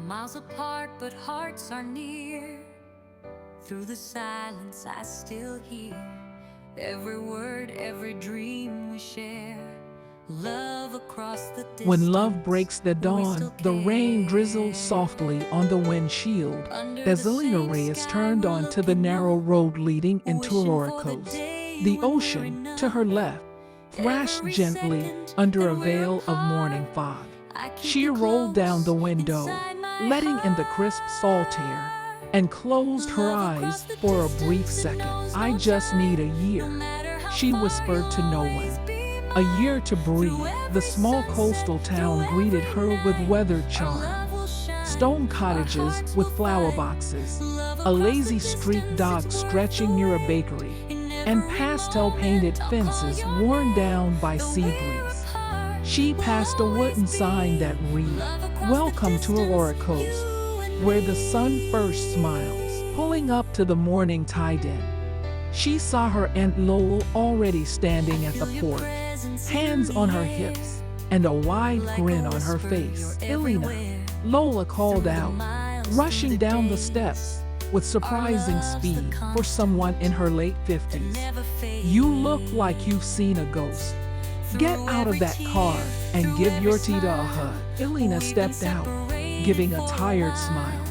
Miles apart, but hearts are near. Through the silence, I still hear every word, every dream we share. Love across the distance. When love breaks the we dawn, still the rain care. drizzles softly on the windshield Under as the Elena same Reyes sky, turned we're onto the looking narrow up, road leading into wishing Aurora for the Coast. day The when we're ocean, to her enough. left, thrashed Every gently second under a that we're veil of morning apart, fog. I keep She you rolled down the close window, inside my letting in the crisp salt air, and closed her Love across eyes the for a brief distance that second. knows "I no just need a time, year," no matter how she far whispered you'll to no always one. be A mine. year to breathe. Through The every small sunset, coastal through town greeted every her with night, weathered our charm. love will shine, Stone our cottages hearts with will flower fight. boxes, Love a across the lazy street distance, dock it's worth stretching the near a wait. bakery, In and every pastel-painted moment, I'll call fences your worn name, down by though sea we're breeze. apart, She we'll passed a always wooden sign be. that read, Love across the "Welcome to Aurora distance, Coast," you and where the sun first me. smiles. Pulling up to the morning tide in, she saw her Aunt Lola already standing at the Feel your porch, presence hands in on the her air. hips and a wide Like grin a on her whisper, face. you're "Elena," everywhere. Lola called Through the out, miles, rushing through the down the days, steps with our surprising love's the speed for constant someone in her late that 50s. never "You look fades. like you've seen a ghost. Get Through out of every that car tear, and through give every your Tita a smile, hug." Elena we've been stepped out, separated giving a for tired while. smile.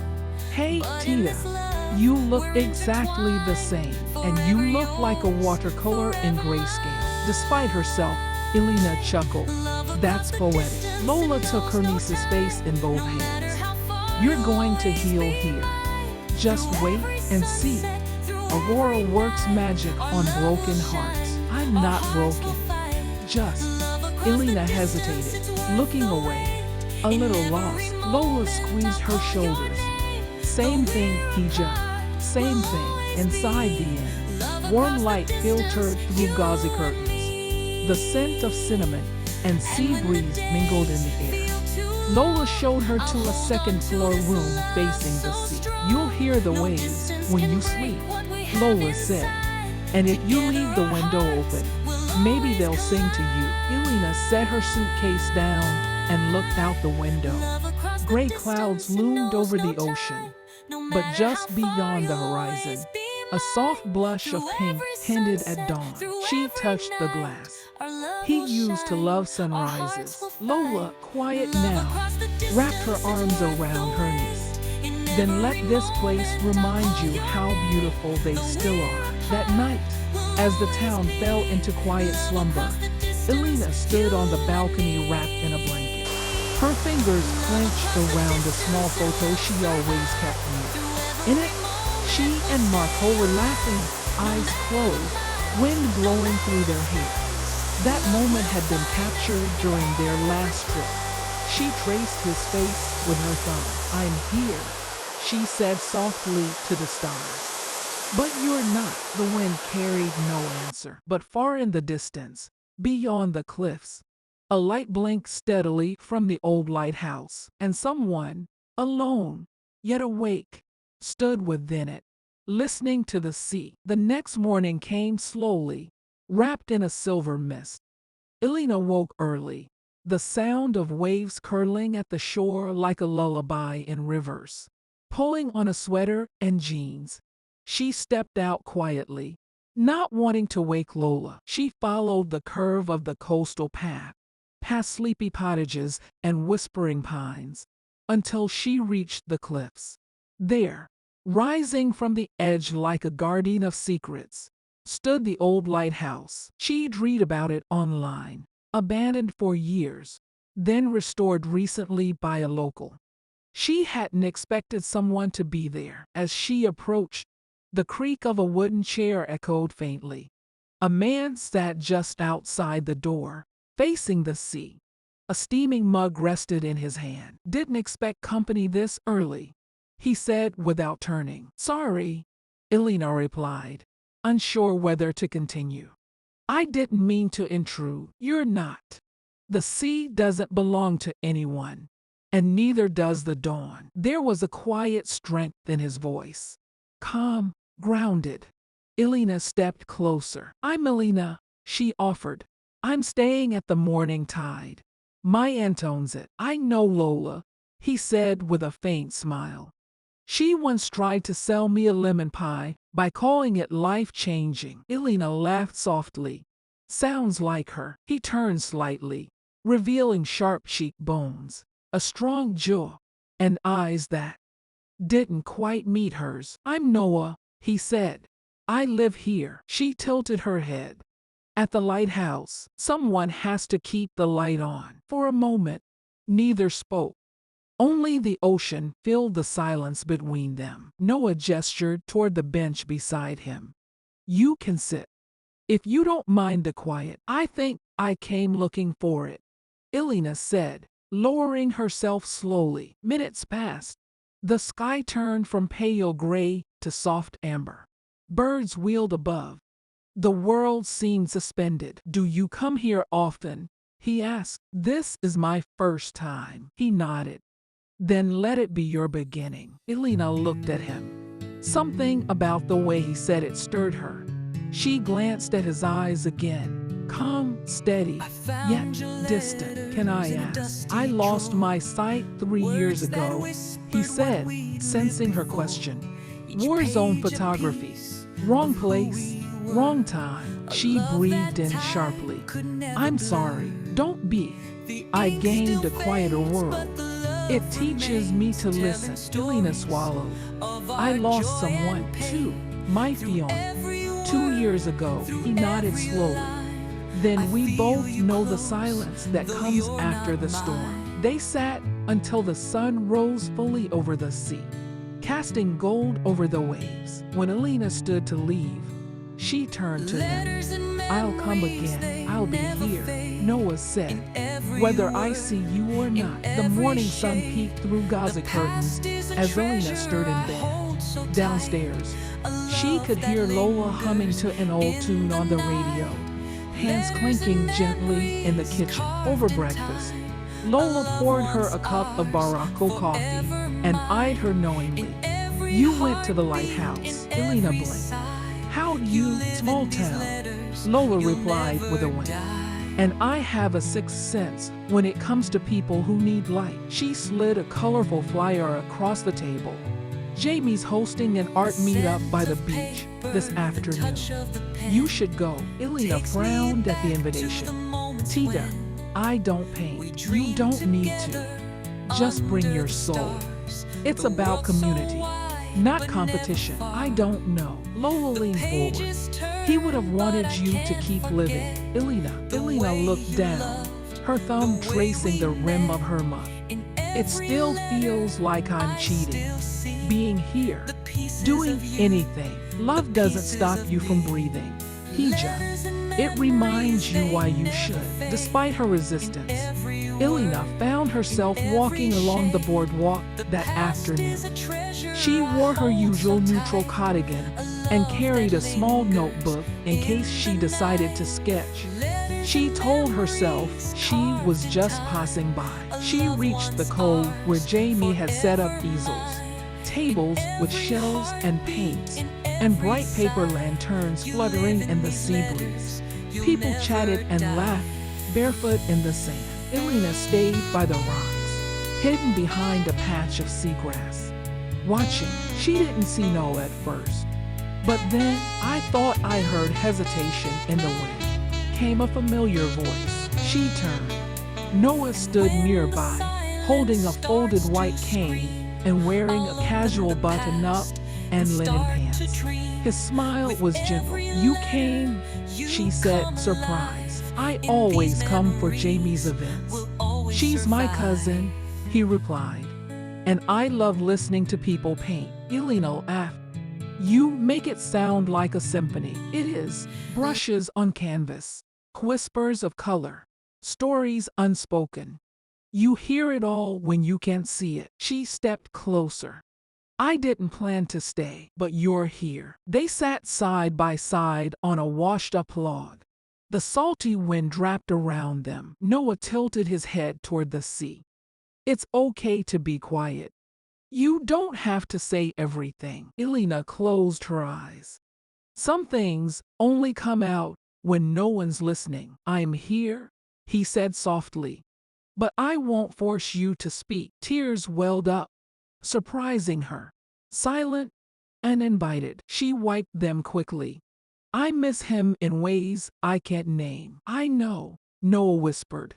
"Hey, But in Tita, this love, you look we're exactly the same, and you forever look like a yours, watercolor in forever grayscale." mine. Despite herself, Elena chuckled. Love across "That's the poetic." distance Lola that took her knows no niece's time, face in both no matter hands. how far "You're you'll going to always heal be here. mine. Just Through wait every and see. sunset, through Aurora every works night, magic our on love broken will hearts. shine, I'm our not hearts will broken. fight. Just." Love across the Elena distance, hesitated, it's worth looking the away, wait. a In little every lost. Lola moment, squeezed I'll her call your shoulders. name, "Same though thing, we're Hija. apart, Same we'll thing." always Inside be. the inn, Love warm across the light distance, filtered you through gauzy and curtains. me. The scent of cinnamon and sea And when the breeze mingled in the days air. feel too Lola long, showed her I'll to a hold on second to floor this room love facing the so sea. strong. "You'll hear the No waves distance when can you break sleep," what we have Lola said. inside. "And if you Together leave the our window hearts open, will maybe always they'll sing to you." Elena set her suitcase down and looked out the window. Love across the Gray distance, clouds it loomed knows over no the time, ocean, no but matter how just far beyond the you'll always horizon, be a soft mine. blush of Through pink every hinted at sunset, dawn. through She every touched the night, glass our love he will used to shine, love our hearts sunrises. will Lola, fight. quiet Love now, across the wrapped her distance, it's arms worth around the her wait. niece. In "Then let every this place moment, I'll remind call you your how name, beautiful they though still we're are." That apart, night, we'll as the always town be. fell into quiet Love slumber, across the distance, Elena you stood on the and balcony wrapped in a me. blanket. Her fingers Love clenched across the around a small distance, photo it's she worth the always wait. kept near. Through In every it, she moment, and I'll Marco call were your laughing, name, no eyes matter closed, how wind far you'll blowing through their always hair. be. That Love moment had across the been captured distance, during it's their worth last the trip. wait. She traced his face with her thumb. "I'm here," she said softly to the stars. "But you're not." The wind carried no answer. But far in the distance, beyond the cliffs, a light blinked steadily from the old lighthouse, and someone, alone, yet awake, stood within it, listening to the sea. The next morning came slowly, wrapped in a silver mist. Elena woke early, the sound of waves curling at the shore like a lullaby in rivers. Pulling on a sweater and jeans, she stepped out quietly, not wanting to wake Lola. She followed the curve of the coastal path, past sleepy cottages and whispering pines, until she reached the cliffs. There, rising from the edge like a guardian of secrets, stood the old lighthouse. She'd read about it online, abandoned for years, then restored recently by a local. She hadn't expected someone to be there. As she approached, the creak of a wooden chair echoed faintly. A man sat just outside the door, facing the sea. A steaming mug rested in his hand. "Didn't expect company this early," he said without turning. "Sorry," Elena replied, unsure whether to continue. "I didn't mean to intrude." "You're not. The sea doesn't belong to anyone, and neither does the dawn." There was a quiet strength in his voice, calm, grounded. Elena stepped closer. "I'm Elena," she offered. "I'm staying at the morning tide. My aunt owns it." "I know Lola," he said with a faint smile. She once tried to sell me a lemon pie by calling it life-changing. Elena laughed softly. Sounds like her. He turned slightly, revealing sharp cheekbones, a strong jaw, and eyes that didn't quite meet hers. I'm Noah, he said. I live here. She tilted her head. At the lighthouse, someone has to keep the light on. For a moment, neither spoke. Only the ocean filled the silence between them. Noah gestured toward the bench beside him. You can sit. If you don't mind the quiet. I think I came looking for it, Elena said, lowering herself slowly. Minutes passed. The sky turned from pale gray to soft amber. Birds wheeled above. The world seemed suspended. Do you come here often? He asked. This is my first time. He nodded. Then let it be your beginning. Elena looked at him. Something about the way he said it stirred her. She glanced at his eyes again, calm, steady, yet distant. Can I ask? I lost my sight 3 years ago, he said, sensing her question. War zone photography. Wrong place, wrong time. She breathed in sharply. I'm sorry, don't be. I gained a quieter world. It teaches me to listen. Elena swallowed. I lost someone too, my fiancé, 2 years ago. He nodded slowly. Then we both know the silence that comes after the storm. They sat until the sun rose fully over the sea, casting gold over the waves. When Elena stood to leave, she turned to him. I'll come again. I'll be here, Noah said, whether I see you or not. The morning sun peeked through gauzy curtains as Elena stirred in bed. Downstairs, she could hear Lola humming to an old tune on the radio, hands clinking gently in the kitchen. Over breakfast, Lola poured her a cup of Barako coffee and eyed her knowingly. You went to the lighthouse, Elena blinked. How do you, small town? Lola replied with a wink. And I have a sixth sense when it comes to people who need light. She slid a colorful flyer across the table. Jamie's hosting an art meetup by the beach this afternoon. You should go. Elena frowned at the invitation. Tita, I don't paint. You don't need to. Just bring your soul. It's about community, not competition. I don't know. Lola leaned forward. He would have wanted you to keep living. Elena looked down, her thumb tracing the rim of her muff. It still feels like I'm cheating. Being here, doing anything. Love doesn't stop you from breathing. It reminds you why you should. Despite her resistance, Elena found herself walking along the boardwalk that afternoon. She wore her usual neutral cardigan and carried a small notebook in case she decided to sketch. She told herself she was just passing by. She reached the cove where Jamie had set up easels, tables with shelves and paints, and bright paper lanterns fluttering in the sea breeze. People chatted and laughed, barefoot in the sand. Elena stayed by the rocks, hidden behind a patch of seagrass, watching. She didn't see Noah at first, but then I thought I heard hesitation in the wind. Came a familiar voice. She turned. Noah stood nearby, holding a folded white cane and wearing a casual button-up and linen pants. His smile was gentle. You came, she said, surprised. I always come for Jamie's events. She's my cousin, he replied. And I love listening to people paint. Elena laughed. You make it sound like a symphony. It is. Brushes on canvas, whispers of color, stories unspoken. You hear it all when you can't see it. She stepped closer. I didn't plan to stay, but you're here. They sat side by side on a washed-up log. The salty wind wrapped around them. Noah tilted his head toward the sea. It's okay to be quiet. You don't have to say everything. Elena closed her eyes. Some things only come out when no one's listening. I'm here, he said softly. But I won't force you to speak. Tears welled up, surprising her. Silent and invited, she wiped them quickly. I miss him in ways I can't name. I know, Noah whispered.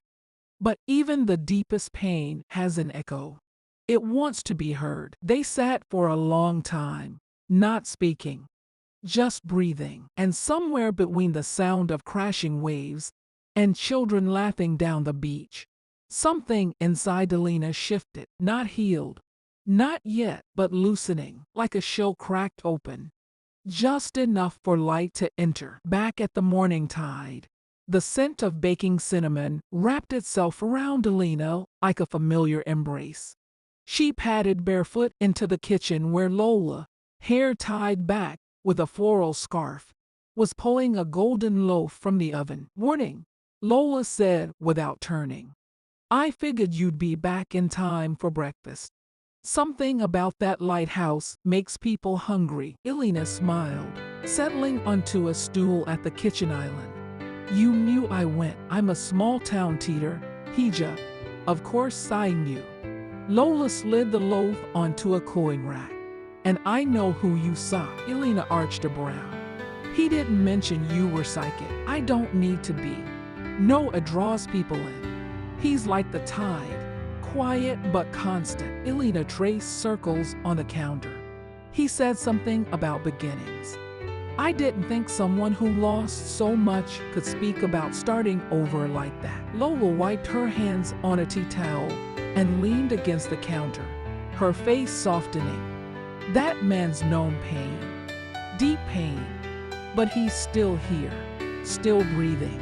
But even the deepest pain has an echo. It wants to be heard. They sat for a long time, not speaking, just breathing. And somewhere between the sound of crashing waves and children laughing down the beach, something inside Elena shifted, not healed, not yet, but loosening, like a shell cracked open. Just enough for light to enter. Back at the morning tide, the scent of baking cinnamon wrapped itself around Elena like a familiar embrace. She padded barefoot into the kitchen where Lola, hair tied back with a floral scarf, was pulling a golden loaf from the oven. "Morning," Lola said without turning. "I figured you'd be back in time for breakfast. Something about that lighthouse makes people hungry." Elena smiled, settling onto a stool at the kitchen island. "You knew I went. I'm a small-town teeter, Hija. Of course I knew." Lola slid the loaf onto a cooling rack. "And I know who you saw." Elena arched her brow. "He didn't mention you were psychic. I don't need to be. Noah draws people in. He's like the tide, quiet but constant." Elena traced circles on the counter. "He said something about beginnings. I didn't think someone who lost so much could speak about starting over like that." Lola wiped her hands on a tea towel and leaned against the counter, her face softening. "That man's known pain, deep pain, but he's still here, still breathing.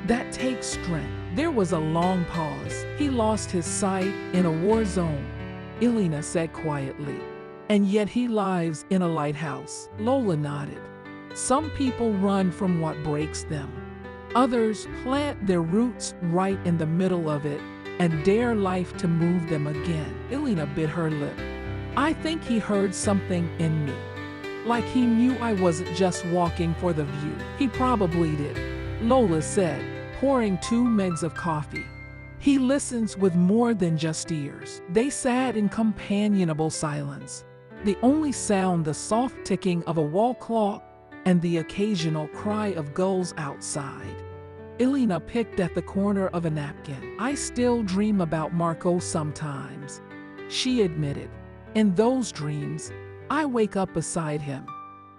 That takes strength." There was a long pause. "He lost his sight in a war zone," Elena said quietly. "And yet he lives in a lighthouse." Lola nodded. "Some people run from what breaks them. Others plant their roots right in the middle of it and dare life to move them again." Elena bit her lip. "I think he heard something in me. Like he knew I wasn't just walking for the view." "He probably did," Lola said, pouring 2 mugs of coffee. "He listens with more than just ears." They sat in companionable silence, the only sound the soft ticking of a wall clock and the occasional cry of gulls outside. Elena picked at the corner of a napkin. "I still dream about Marco sometimes," she admitted. "In those dreams, I wake up beside him,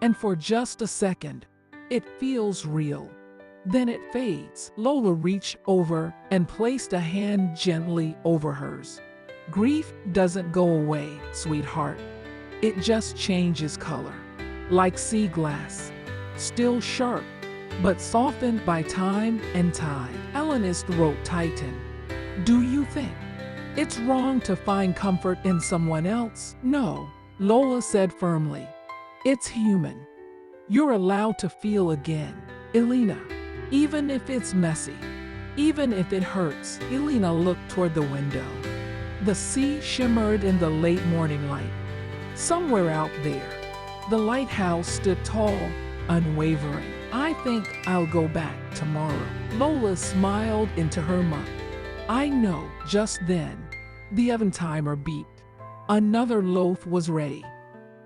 and for just a second, it feels real. Then it fades." Lola reached over and placed a hand gently over hers. "Grief doesn't go away, sweetheart. It just changes color, like sea glass, still sharp, but softened by time and tide." Elena's throat tightened. "Do you think it's wrong to find comfort in someone else?" "No," Lola said firmly. "It's human. You're allowed to feel again, Elena. Even if it's messy, even if it hurts." Elena looked toward the window. The sea shimmered in the late morning light. Somewhere out there, the lighthouse stood tall, unwavering. "I think I'll go back tomorrow." Lola smiled into her mug. "I know." Just then, the oven timer beeped. Another loaf was ready.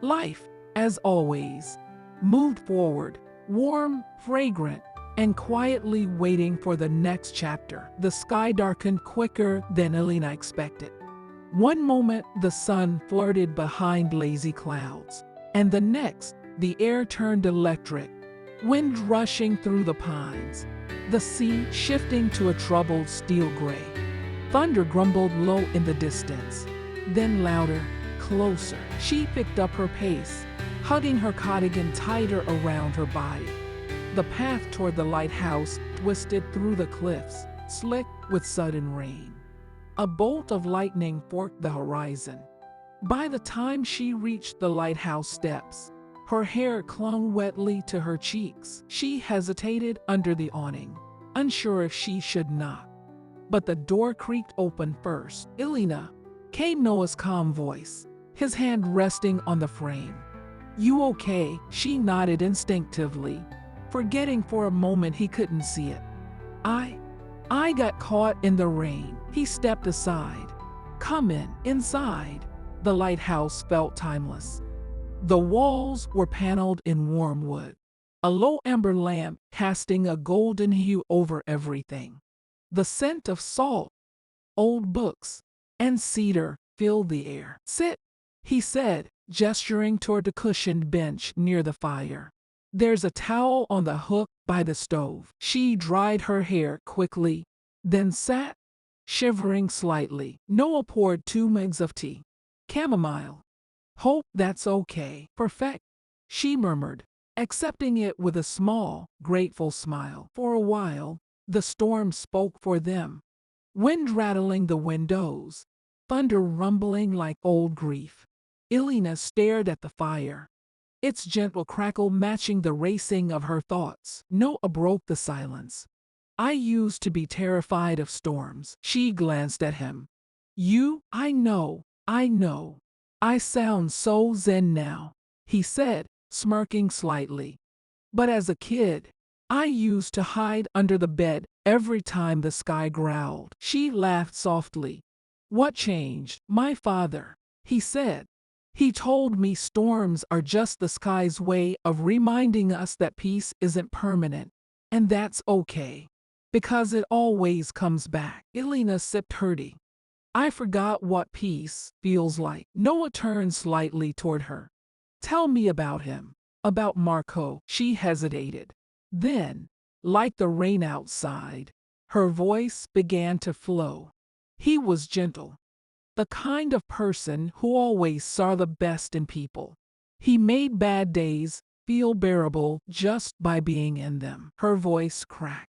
Life, as always, moved forward, warm, fragrant, and quietly waiting for the next chapter. The sky darkened quicker than Elena expected. One moment, the sun flirted behind lazy clouds, and the next, the air turned electric, wind rushing through the pines, the sea shifting to a troubled steel gray. Thunder grumbled low in the distance, then louder, closer. She picked up her pace, hugging her cardigan tighter around her body. The path toward the lighthouse twisted through the cliffs, slick with sudden rain. A bolt of lightning forked the horizon. By the time she reached the lighthouse steps, her hair clung wetly to her cheeks. She hesitated under the awning, unsure if she should knock. But the door creaked open first. "Elena," came Noah's calm voice, his hand resting on the frame. "You okay?" She nodded instinctively, forgetting for a moment he couldn't see it. I got caught in the rain. He stepped aside. Come in, inside. The lighthouse felt timeless. The walls were paneled in warm wood, a low amber lamp casting a golden hue over everything. The scent of salt, old books, and cedar filled the air. Sit, he said, gesturing toward the cushioned bench near the fire. There's a towel on the hook by the stove. She dried her hair quickly, then sat, shivering slightly. Noah poured 2 mugs of tea. Chamomile. Hope that's okay. Perfect, she murmured, accepting it with a small, grateful smile. For a while, the storm spoke for them. Wind rattling the windows, thunder rumbling like old grief. Elena stared at the fire, its gentle crackle matching the racing of her thoughts. Noah broke the silence. I used to be terrified of storms. She glanced at him. I know. I sound so zen now, he said, smirking slightly. But as a kid, I used to hide under the bed every time the sky growled. She laughed softly. What changed? My father, he said. He told me storms are just the sky's way of reminding us that peace isn't permanent, and that's okay, because it always comes back. Elena sipped her tea. I forgot what peace feels like. Noah turned slightly toward her. Tell me about him, about Marco. She hesitated. Then, like the rain outside, her voice began to flow. He was gentle, the kind of person who always saw the best in people. He made bad days feel bearable just by being in them. Her voice cracked.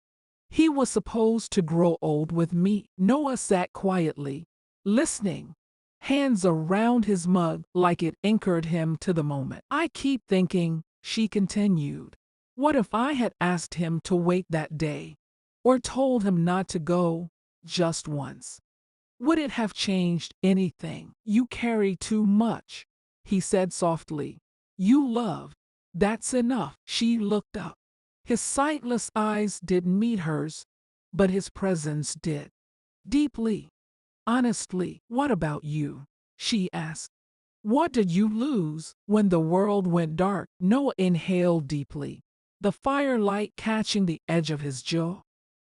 He was supposed to grow old with me. Noah sat quietly, listening, hands around his mug like it anchored him to the moment. I keep thinking, she continued, what if I had asked him to wait that day, or told him not to go, just once? Would it have changed anything? You carry too much, he said softly. You love. That's enough. She looked up. His sightless eyes didn't meet hers, but his presence did. Deeply. Honestly, what about you? She asked. What did you lose when the world went dark? Noah inhaled deeply, the firelight catching the edge of his jaw.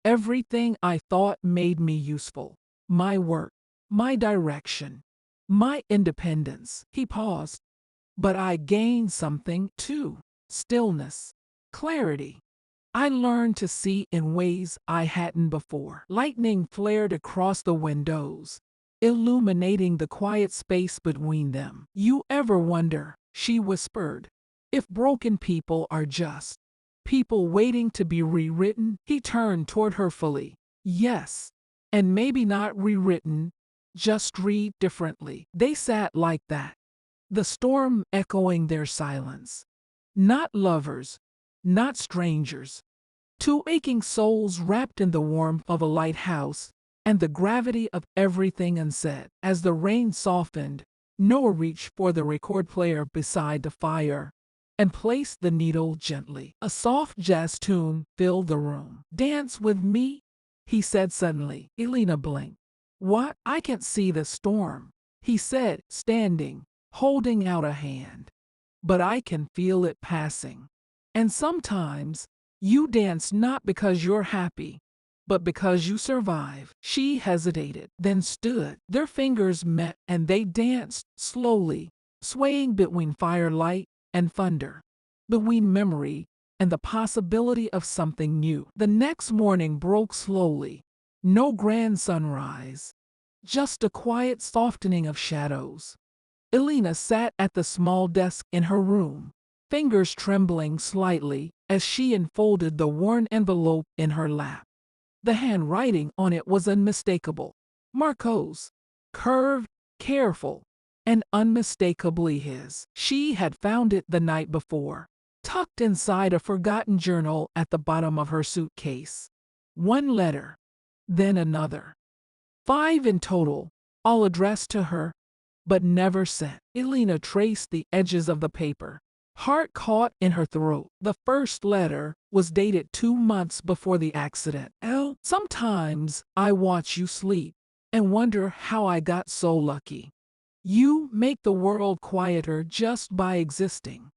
Everything I thought made me useful. My work, my direction, my independence. He paused. But I gained something too. Stillness, clarity. I learned to see in ways I hadn't before. Lightning flared across the windows, illuminating the quiet space between them. You ever wonder, she whispered, if broken people are just people waiting to be rewritten? He turned toward her fully. Yes, and maybe not rewritten, just read differently. They sat like that, the storm echoing their silence. Not lovers, not strangers. 2 aching souls wrapped in the warmth of a lighthouse and the gravity of everything unsaid. As the rain softened, Noah reached for the record player beside the fire and placed the needle gently. A soft jazz tune filled the room. Dance with me, he said suddenly. Elena blinked. What? I can't see the storm, he said, standing, holding out a hand. But I can feel it passing. And sometimes, you dance not because you're happy, but because you survive. She hesitated, then stood. Their fingers met and they danced slowly, swaying between firelight and thunder, between memory and the possibility of something new. The next morning broke slowly. No grand sunrise, just a quiet softening of shadows. Elena sat at the small desk in her room, fingers trembling slightly as she unfolded the worn envelope in her lap. The handwriting on it was unmistakable. Marco's. Curved, careful, and unmistakably his. She had found it the night before, tucked inside a forgotten journal at the bottom of her suitcase. 1 letter, then another. 5 in total, all addressed to her, but never sent. Elena traced the edges of the paper, heart caught in her throat. The first letter was dated 2 months before the accident. Well, sometimes I watch you sleep and wonder how I got so lucky. You make the world quieter just by existing.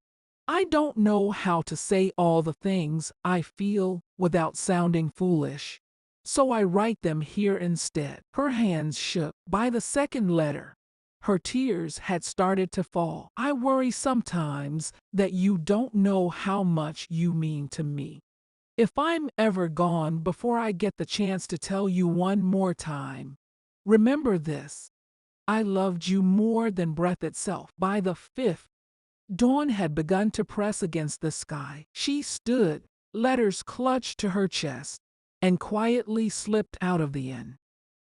I don't know how to say all the things I feel without sounding foolish, so I write them here instead. Her hands shook. By the second letter, her tears had started to fall. I worry sometimes that you don't know how much you mean to me. If I'm ever gone before I get the chance to tell you one more time, remember this. I loved you more than breath itself. By the fifth, dawn had begun to press against the sky. She stood, letters clutched to her chest, and quietly slipped out of the inn.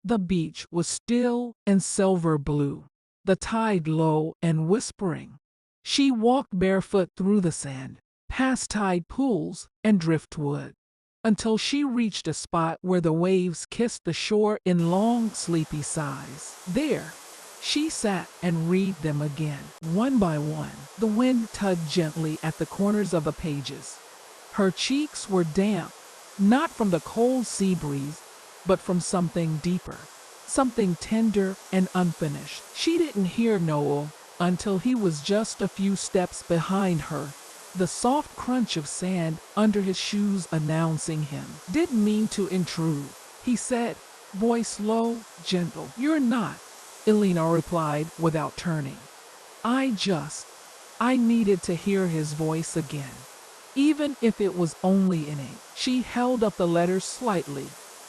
The beach was still and silver blue, the tide low and whispering. She walked barefoot through the sand, past tide pools and driftwood, until she reached a spot where the waves kissed the shore in long, sleepy sighs. There, she sat and read them again, one by one. The wind tugged gently at the corners of the pages. Her cheeks were damp, not from the cold sea breeze, but from something deeper, something tender and unfinished. She didn't hear Noel until he was just a few steps behind her, the soft crunch of sand under his shoes announcing him. Didn't mean to intrude, he said, voice low, gentle. You're not, Elena replied without turning. I needed to hear his voice again, even if it was only in ink. She held up the letters slightly,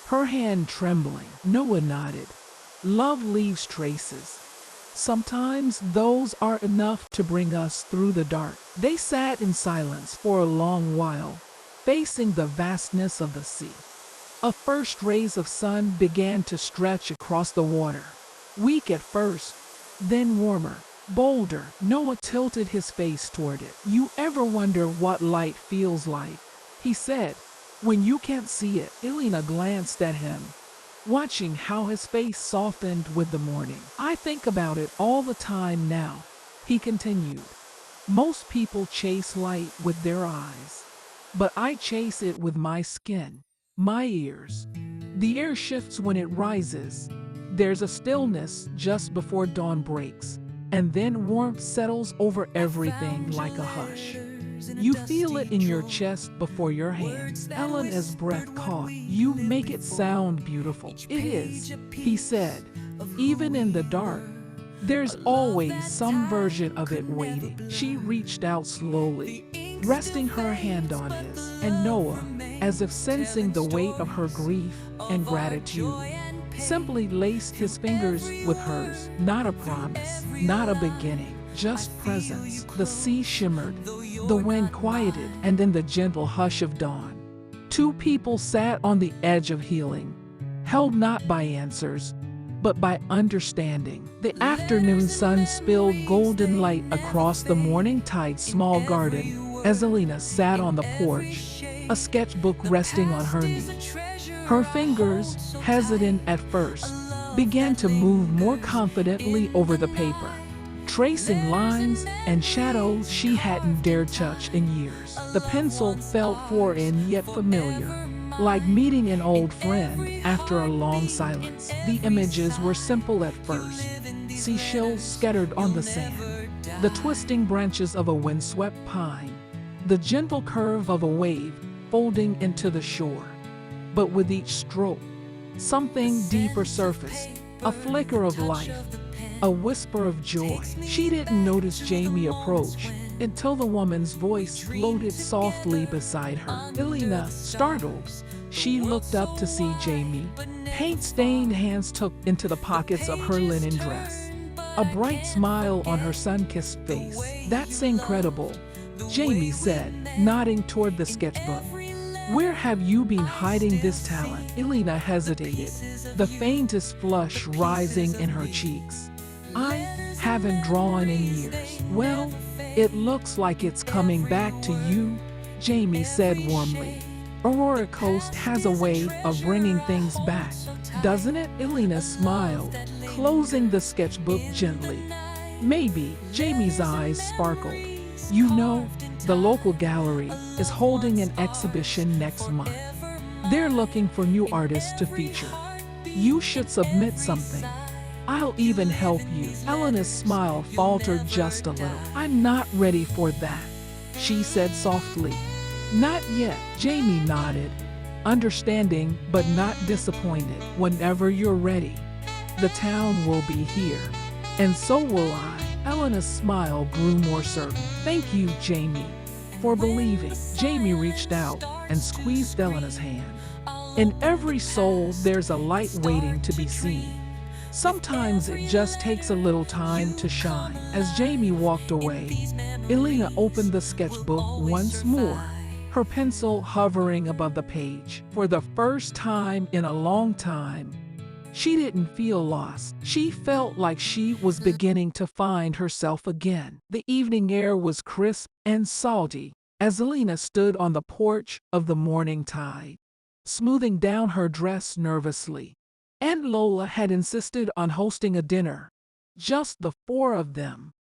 her hand trembling. Noah nodded. Love leaves traces. Sometimes those are enough to bring us through the dark. They sat in silence for a long while, facing the vastness of the sea. A first rays of sun began to stretch across the water, weak at first, then warmer, bolder. Noah tilted his face toward it. You ever wonder what light feels like? He said, when you can't see it. Elena glanced at him, watching how his face softened with the morning. I think about it all the time now, he continued. Most people chase light with their eyes, but I chase it with my skin, my ears. The air shifts when it rises. There's a stillness just before dawn breaks, and then warmth settles over everything like a hush. You feel it in your chest before your hands. Elena's breath caught. You make it sound beautiful. It is, he said. Even in the dark, there's always some version of it waiting. She reached out slowly, resting her hand on his, and Noah, as if sensing the weight of her grief and gratitude, simply laced his fingers with hers. Not a promise, not a beginning, just presence. The sea shimmered, the wind quieted, and in the gentle hush of dawn, two people sat on the edge of healing, held not by answers, but by understanding. The afternoon sun spilled golden light across the morning tide small garden as Elena sat on the porch, a sketchbook resting on her knee. Her fingers, hesitant at first, began to move more confidently over the paper, tracing lines and shadows she hadn't dared touch in years. The pencil felt foreign yet familiar, like meeting an old friend after a long silence. The images were simple at first, seashells scattered on the sand, the twisting branches of a windswept pine, the gentle curve of a wave folding into the shore. But with each stroke, something deeper surfaced, a flicker of life, a whisper of joy. She didn't notice Jamie approach until the woman's voice floated softly beside her. Elena, startled, she looked up to see Jamie, paint-stained hands tucked into the pockets of her linen dress, a bright smile on her sun-kissed face. That's incredible, Jamie said, nodding toward the sketchbook. Where have you been hiding this talent? Elena hesitated, the faintest flush rising in her cheeks. I haven't drawn in years. Well, it looks like it's coming back to you, Jamie said warmly. Aurora Coast has a way of bringing things back, doesn't it? Elena smiled, closing the sketchbook gently. Maybe, Jamie's eyes sparkled. You know, the local gallery is holding an exhibition next month. They're looking for new artists to feature. You should submit something. I'll even help you. Elena's smile faltered just a little. I'm not ready for that, she said softly. Not yet, Jamie nodded, understanding but not disappointed. Whenever you're ready, the town will be here. And so will I. Elena's smile grew more certain. Thank you, Jamie, for believing. Jamie reached out and squeezed Elena's hand. In every soul, there's a light waiting to be seen. Sometimes it just takes a little time to shine. As Jamie walked away, Elena opened the sketchbook once more, her pencil hovering above the page. For the first time in a long time, she didn't feel lost. She felt like she was beginning to find herself again. The evening air was crisp and salty as Elena stood on the porch of the morning tide, smoothing down her dress nervously. Aunt Lola had insisted on hosting a dinner. Just the four of them.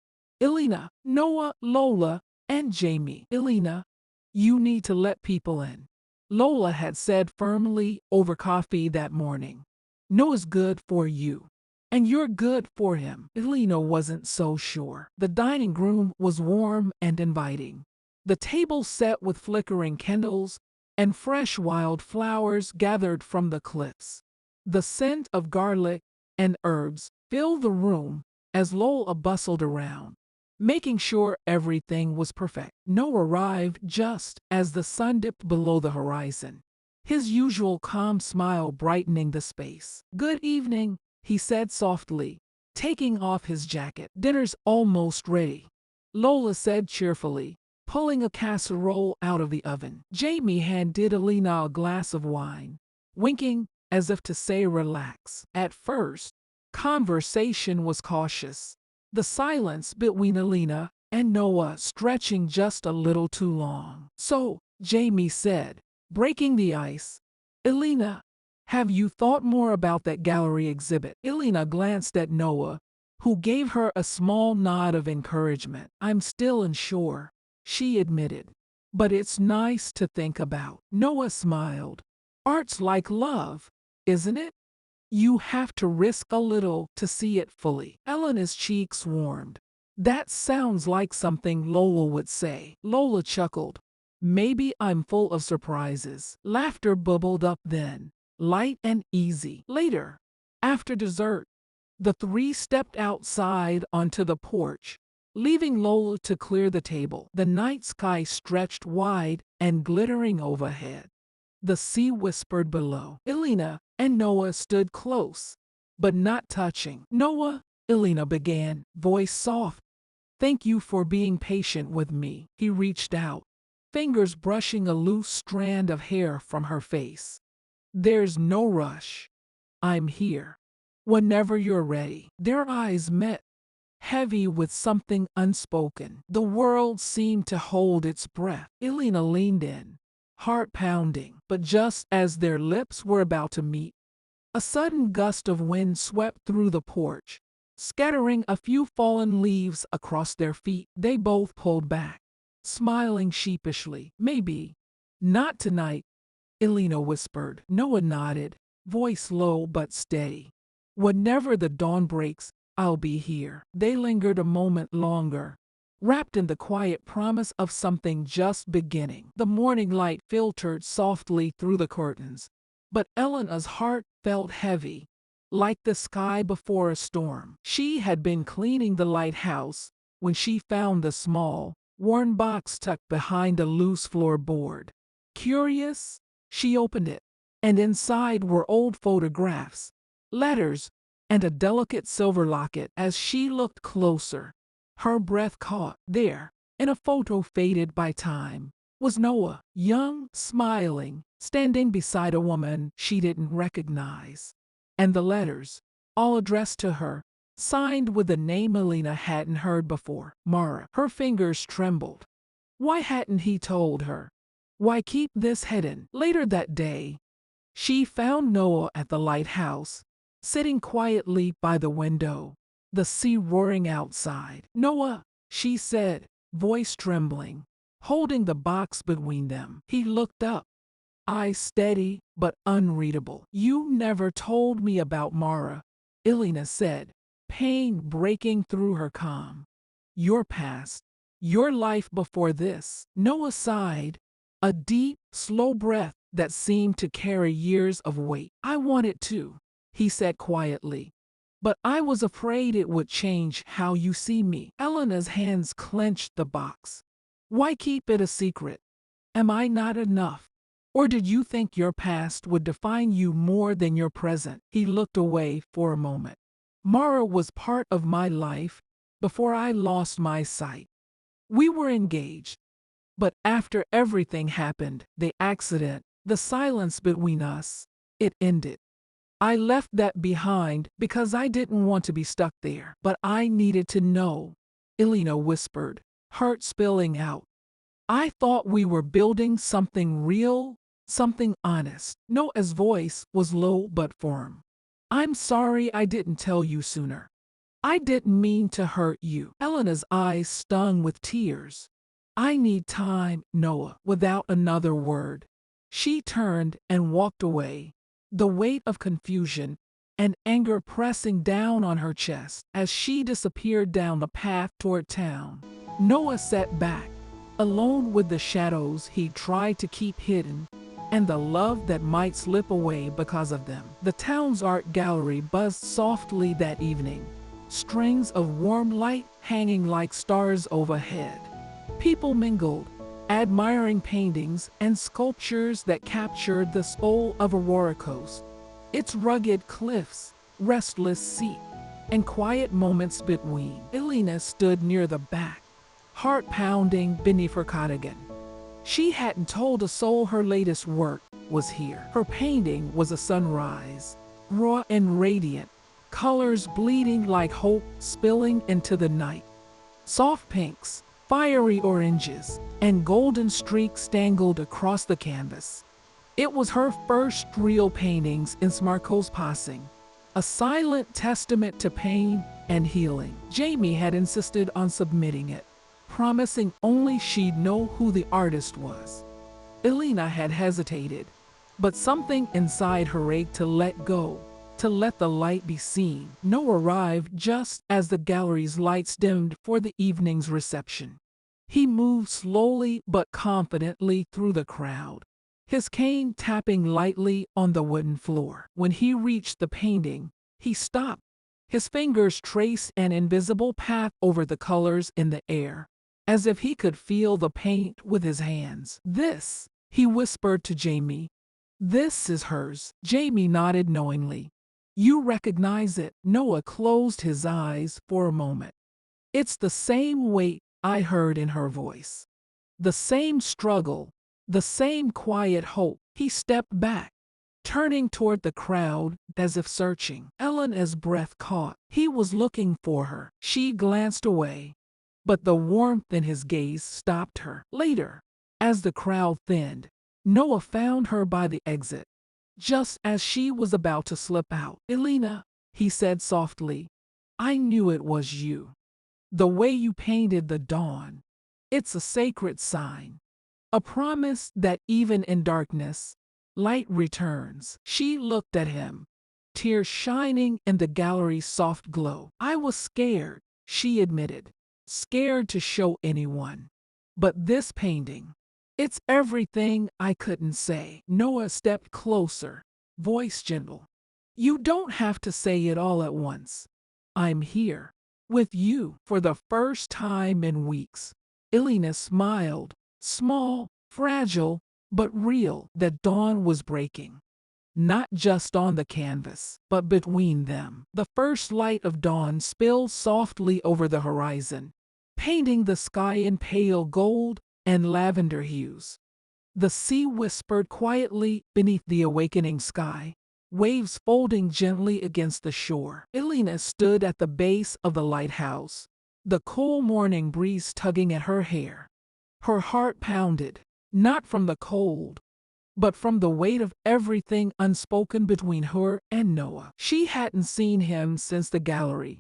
Elena, Noah, Lola, and Jamie. Elena, you need to let people in, Lola had said firmly over coffee that morning. Noah's good for you, and you're good for him. Elena wasn't so sure. The dining room was warm and inviting, the table set with flickering candles and fresh wildflowers gathered from the cliffs. The scent of garlic and herbs filled the room as Lola bustled around, making sure everything was perfect. Noah arrived just as the sun dipped below the horizon, his usual calm smile brightening the space. Good evening, he said softly, taking off his jacket. Dinner's almost ready, Lola said cheerfully, pulling a casserole out of the oven. Jamie handed Elena a glass of wine, winking as if to say relax. At first, conversation was cautious, the silence between Elena and Noah stretching just a little too long. So, Jamie said, breaking the ice, Elena, have you thought more about that gallery exhibit? Elena glanced at Noah, who gave her a small nod of encouragement. I'm still unsure, she admitted, but it's nice to think about. Noah smiled. Art's like love, isn't it? You have to risk a little to see it fully. Elena's cheeks warmed. That sounds like something Lola would say. Lola chuckled. Maybe I'm full of surprises. Laughter bubbled up then, light and easy. Later, after dessert, the three stepped outside onto the porch, leaving Lola to clear the table. The night sky stretched wide and glittering overhead. The sea whispered below. Elena and Noah stood close, but not touching. Noah, Elena began, voice soft. Thank you for being patient with me. He reached out, fingers brushing a loose strand of hair from her face. There's no rush. I'm here. Whenever you're ready. Their eyes met, heavy with something unspoken. The world seemed to hold its breath. Elena leaned in, heart pounding, but just as their lips were about to meet, a sudden gust of wind swept through the porch, scattering a few fallen leaves across their feet. They both pulled back, smiling sheepishly. Maybe not tonight, Elena whispered. Noah nodded, voice low but steady. Whenever the dawn breaks, I'll be here. They lingered a moment longer, wrapped in the quiet promise of something just beginning. The morning light filtered softly through the curtains, but Elena's heart felt heavy, like the sky before a storm. She had been cleaning the lighthouse when she found the small, worn box tucked behind a loose floorboard. Curious, she opened it, and inside were old photographs, letters, and a delicate silver locket. As she looked closer, her breath caught. There, in a photo faded by time, was Noah, young, smiling, standing beside a woman she didn't recognize. And the letters, all addressed to her, signed with a name Elena hadn't heard before, Mara. Her fingers trembled. Why hadn't he told her? Why keep this hidden? Later that day, she found Noah at the lighthouse, sitting quietly by the window, the sea roaring outside. Noah, she said, voice trembling, holding the box between them. He looked up, eyes steady but unreadable. You never told me about Mara, Elena said, pain breaking through her calm. Your past, your life before this. Noah sighed, a deep, slow breath that seemed to carry years of weight. I wanted to, he said quietly, but I was afraid it would change how you see me. Elena's hands clenched the box. Why keep it a secret? Am I not enough? Or did you think your past would define you more than your present? He looked away for a moment. Mara was part of my life before I lost my sight. We were engaged. But after everything happened, the accident, the silence between us, it ended. I left that behind because I didn't want to be stuck there. But I needed to know, Elena whispered, heart spilling out. I thought we were building something real, something honest. Noah's voice was low but firm. I'm sorry I didn't tell you sooner. I didn't mean to hurt you. Elena's eyes stung with tears. I need time, Noah. Without another word, she turned and walked away, the weight of confusion and anger pressing down on her chest. As she disappeared down the path toward town, Noah sat back, alone with the shadows he tried to keep hidden and the love that might slip away because of them. The town's art gallery buzzed softly that evening, strings of warm light hanging like stars overhead. People mingled, admiring paintings and sculptures that captured the soul of Aurora Coast. Its rugged cliffs, restless sea, and quiet moments between. Elena stood near the back, heart pounding beneath her cardigan. She hadn't told a soul her latest work was here. Her painting was a sunrise, raw and radiant, colors bleeding like hope spilling into the night. Soft pinks, fiery oranges, and golden streaks dangled across the canvas. It was her first real painting since Marco's passing, a silent testament to pain and healing. Jamie had insisted on submitting it, promising only she'd know who the artist was. Elena had hesitated, but something inside her ached to let go, to let the light be seen. Noah arrived just as the gallery's lights dimmed for the evening's reception. He moved slowly but confidently through the crowd, his cane tapping lightly on the wooden floor. When he reached the painting, he stopped. His fingers traced an invisible path over the colors in the air, as if he could feel the paint with his hands. This, he whispered to Jamie. This is hers. Jamie nodded knowingly. You recognize it? Noah closed his eyes for a moment. It's the same weight I heard in her voice. The same struggle, the same quiet hope. He stepped back, turning toward the crowd as if searching. Elena's breath caught. He was looking for her. She glanced away, but the warmth in his gaze stopped her. Later, as the crowd thinned, Noah found her by the exit, just as she was about to slip out. Elena, he said softly, I knew it was you. The way you painted the dawn. It's a sacred sign, a promise that even in darkness, light returns. She looked at him, tears shining in the gallery's soft glow. I was scared, she admitted, scared to show anyone. But this painting, it's everything I couldn't say. Noah stepped closer, voice gentle. You don't have to say it all at once. I'm here, with you. For the first time in weeks, Elena smiled, small, fragile, but real. The dawn was breaking. Not just on the canvas, but between them. The first light of dawn spilled softly over the horizon, painting the sky in pale gold and lavender hues. The sea whispered quietly beneath the awakening sky, waves folding gently against the shore. Elena stood at the base of the lighthouse, the cool morning breeze tugging at her hair. Her heart pounded, not from the cold, but from the weight of everything unspoken between her and Noah. She hadn't seen him since the gallery,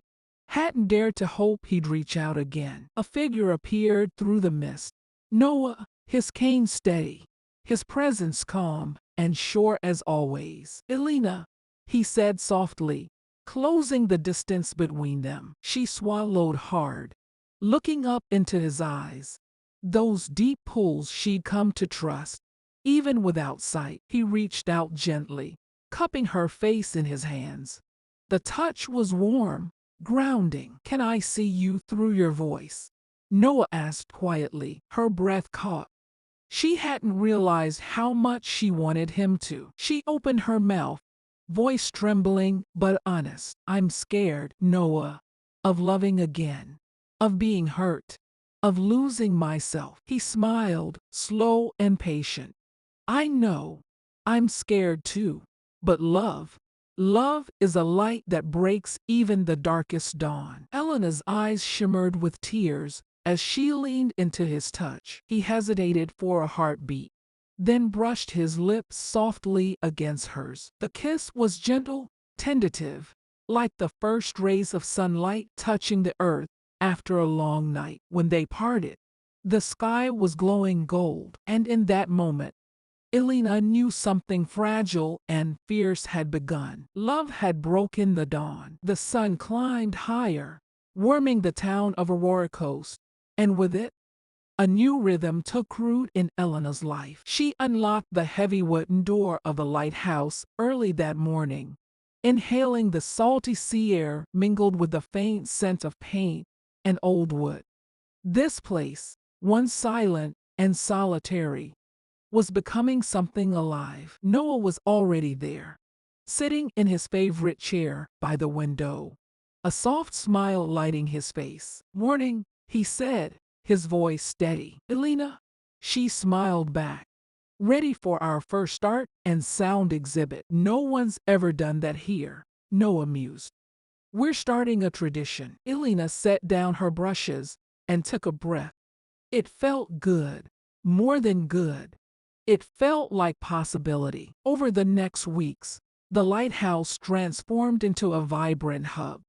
hadn't dared to hope he'd reach out again. A figure appeared through the mist. Noah, his cane steady, his presence calm, and sure as always. Elena, he said softly, closing the distance between them. She swallowed hard, looking up into his eyes. Those deep pools she'd come to trust, even without sight. He reached out gently, cupping her face in his hands. The touch was warm, grounding. "Can I see you through your voice?" Noah asked quietly, her breath caught. She hadn't realized how much she wanted him to. She opened her mouth, voice trembling but honest. "I'm scared, Noah, of loving again, of being hurt, of losing myself." He smiled, slow and patient. "I know. I'm scared too. But love is a light that breaks even the darkest dawn." Elena's eyes shimmered with tears as she leaned into his touch. He hesitated for a heartbeat, then brushed his lips softly against hers. The kiss was gentle, tentative, like the first rays of sunlight touching the earth after a long night. When they parted, the sky was glowing gold, and in that moment, Elena knew something fragile and fierce had begun. Love had broken the dawn. The sun climbed higher, warming the town of Aurora Coast, and with it, a new rhythm took root in Elena's life. She unlocked the heavy wooden door of the lighthouse early that morning, inhaling the salty sea air mingled with the faint scent of paint and old wood. This place, once silent and solitary, was becoming something alive. Noah was already there, sitting in his favorite chair by the window, a soft smile lighting his face. "Morning," he said, his voice steady. "Elena?" She smiled back. "Ready for our first art and sound exhibit." "No one's ever done that here," Noah mused. "We're starting a tradition." Elena set down her brushes and took a breath. It felt good, more than good. It felt like possibility. Over the next weeks, the lighthouse transformed into a vibrant hub.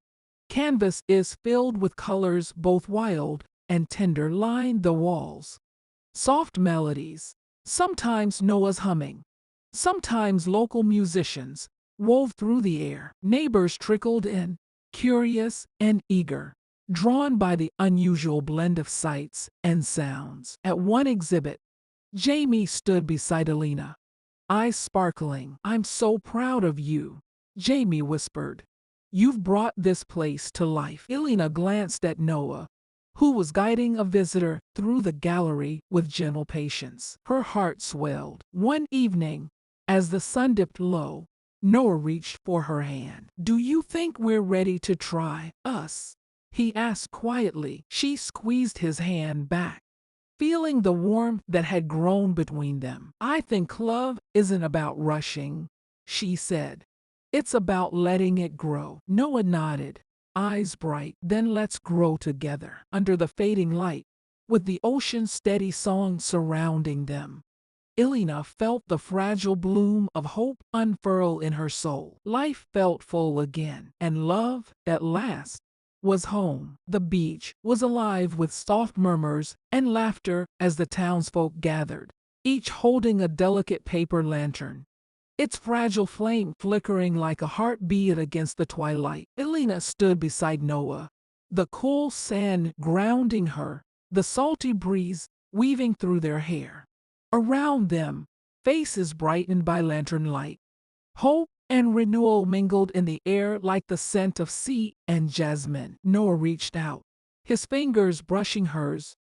Canvas is filled with colors both wild and tender lined the walls. Soft melodies, sometimes Noah's humming, sometimes local musicians, wove through the air. Neighbors trickled in, curious and eager, drawn by the unusual blend of sights and sounds. At one exhibit, Jamie stood beside Elena, eyes sparkling. "I'm so proud of you," Jamie whispered. "You've brought this place to life." Elena glanced at Noah, who was guiding a visitor through the gallery with gentle patience. Her heart swelled. One evening, as the sun dipped low, Noah reached for her hand. "Do you think we're ready to try us?" he asked quietly. She squeezed his hand back, feeling the warmth that had grown between them. "I think love isn't about rushing," she said. "It's about letting it grow." Noah nodded, eyes bright. "Then let's grow together." Under the fading light, with the ocean's steady song surrounding them, Elena felt the fragile bloom of hope unfurl in her soul. Life felt full again, and love, at last, was home. The beach was alive with soft murmurs and laughter as the townsfolk gathered, each holding a delicate paper lantern, its fragile flame flickering like a heartbeat against the twilight. Elena stood beside Noah, the cool sand grounding her, the salty breeze weaving through their hair. Around them, faces brightened by lantern light. Hope and renewal mingled in the air like the scent of sea and jasmine. Noah reached out, his fingers brushing hers,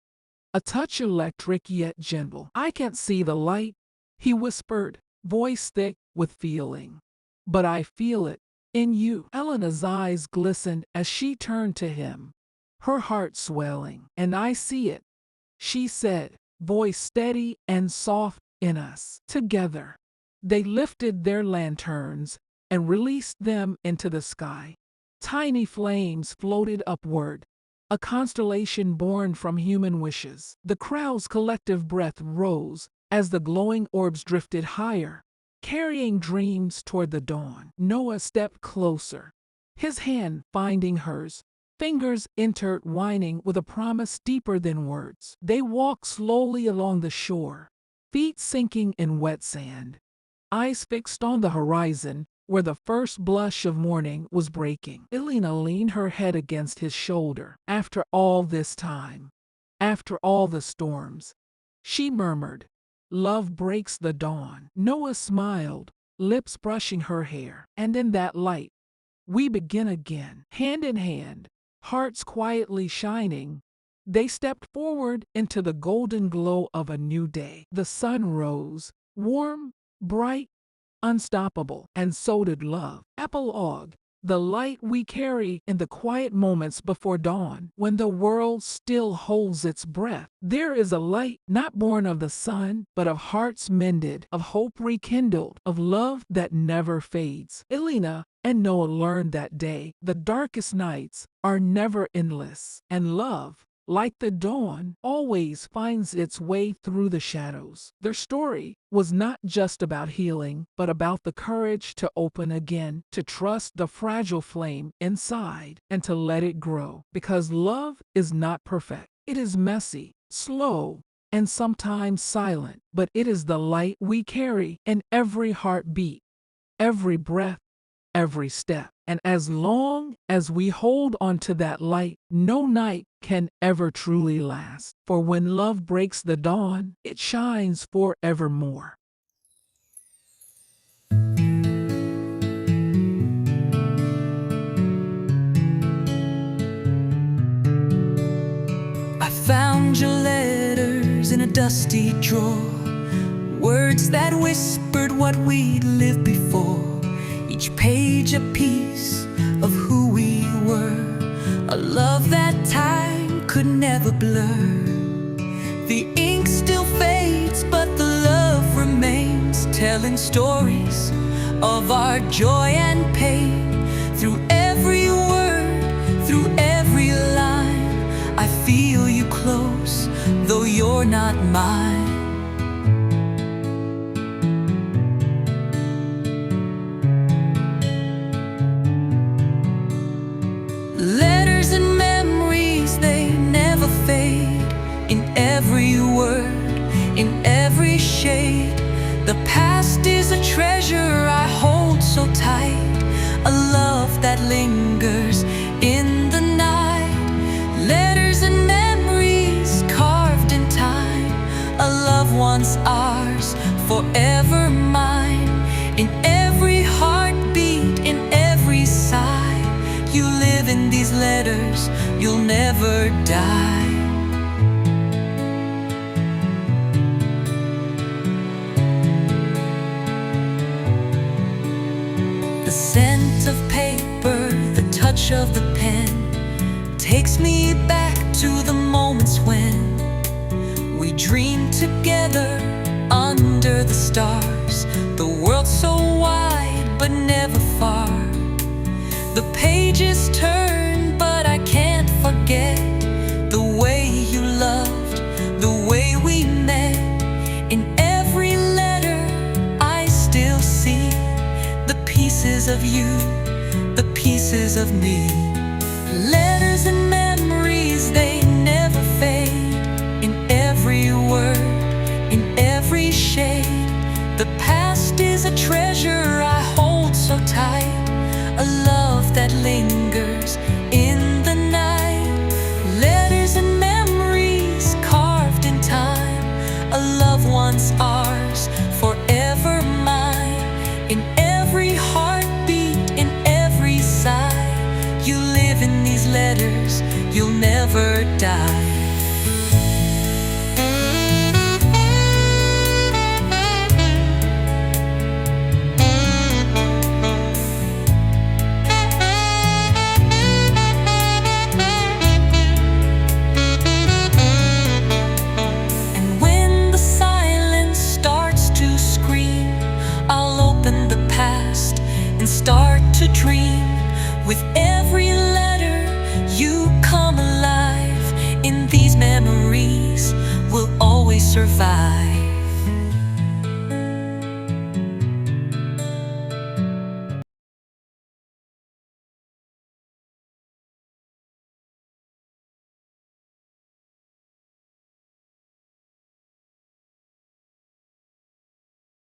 a touch electric yet gentle. "I can't see the light," he whispered, voice thick with feeling. "But I feel it in you." Elena's eyes glistened as she turned to him, her heart swelling. "And I see it," she said, voice steady and soft. "In us." Together, they lifted their lanterns and released them into the sky. Tiny flames floated upward, a constellation born from human wishes. The crowd's collective breath rose as the glowing orbs drifted higher, carrying dreams toward the dawn. Noah stepped closer, his hand finding hers, fingers intertwining with a promise deeper than words. They walked slowly along the shore, feet sinking in wet sand, eyes fixed on the horizon, where the first blush of morning was breaking. Elena leaned her head against his shoulder. After all this time, after all the storms, she murmured, "Love breaks the dawn." Noah smiled, lips brushing her hair. And in that light, we begin again. Hand in hand, hearts quietly shining, they stepped forward into the golden glow of a new day. The sun rose, warm, bright, unstoppable, and so did love. Epilogue: the light we carry in the quiet moments before dawn, when the world still holds its breath. There is a light not born of the sun, but of hearts mended, of hope rekindled, of love that never fades. Elena and Noah learned that day the darkest nights are never endless, and love, like the dawn, always finds its way through the shadows. Their story was not just about healing, but about the courage to open again, to trust the fragile flame inside, and to let it grow. Because love is not perfect. It is messy, slow, and sometimes silent, but it is the light we carry in every heartbeat, every breath, every step. And as long as we hold on to that light, no night can ever truly last. For when love breaks the dawn, it shines forevermore. I found your letters in a dusty drawer, words that whispered what we'd lived before. Each page a piece of who we were, a love that time could never blur. The ink still fades, but the love remains, telling stories of our joy and pain. Through every word, through every line, I feel you close, though you're not mine. Letters and memories, they never fade. In every word, in every shade, the past is a treasure I hold so tight, a love that lingers in the night. Letters and memories carved in time, a love once ours, forever mine. In every heartbeat, in every sigh, you live in these letters, you'll never die. The scent of paper, the touch of the pen, takes me back to the moments when we dreamed together under the stars. The world so wide, but never far. The pages turn, but I can't forget the way you loved, the way we met. In every letter I still see the pieces of you, the pieces of me. Letters and memories, they never fade. In every word, in every shade, the past is a treasure I hold so tight, a love that lingers in the night. Letters and memories carved in time, a love once ours, forever mine. In every heartbeat, in every sigh, you live in these letters, you'll never die. And start to dream. With every letter you come alive. In these memories we'll always survive.